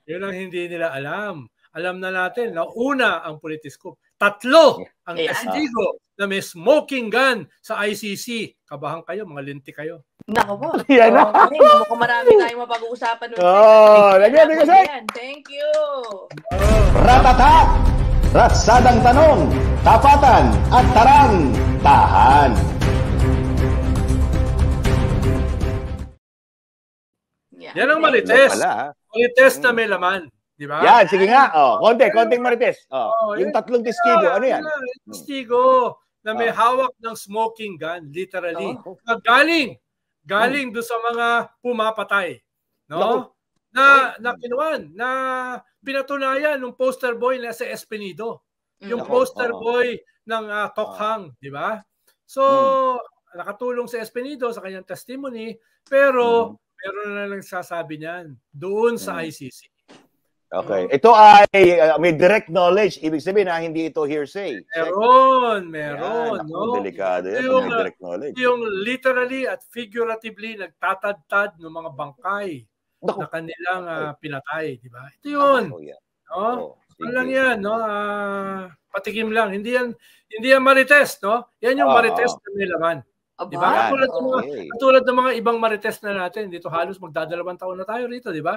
Yun ang hindi nila alam. Alam na natin na una ang Politiscope. 3 ang testigo na may smoking gun sa ICC. Kabahan kayo, mga linti kayo. Nako po. Yan na. Mukhang marami tayong mapag-uusapan nun. Thank you. Ratata! Ratsadang tanong, tapatan at tarang, tahan. Yan ang Marites. Marites na may laman. Di ba? Yan, sige nga. Konting Marites. Yung 3 testigo, ano yan? Testigo na may hawak ng smoking gun, literally. Galing doon sa mga pumapatay. No? Na kinuwan, na pinatunayan ng poster boy na si Espinido. Yung poster boy ng Tokhang, di ba? So, nakatulong si Espinido sa kanyang testimony, pero meron na lang sasabi niyan doon sa ICC. Okay. Ito ay may direct knowledge. Ibig sabihin na hindi ito hearsay. Meron. Yan, No? Delikado yan. May direct knowledge. Yung literally at figuratively nagtatad-tad ng mga bangkay na kanilang pinatay. Di ba? Ito yun. No? Ano lang yan. No? Patikim lang. Hindi yan Marites. No? Yan yung Marites na may laman. Di ba? Katulad ng mga ibang Marites na natin. Dito halos magdadalawang taon na tayo rito. Di ba?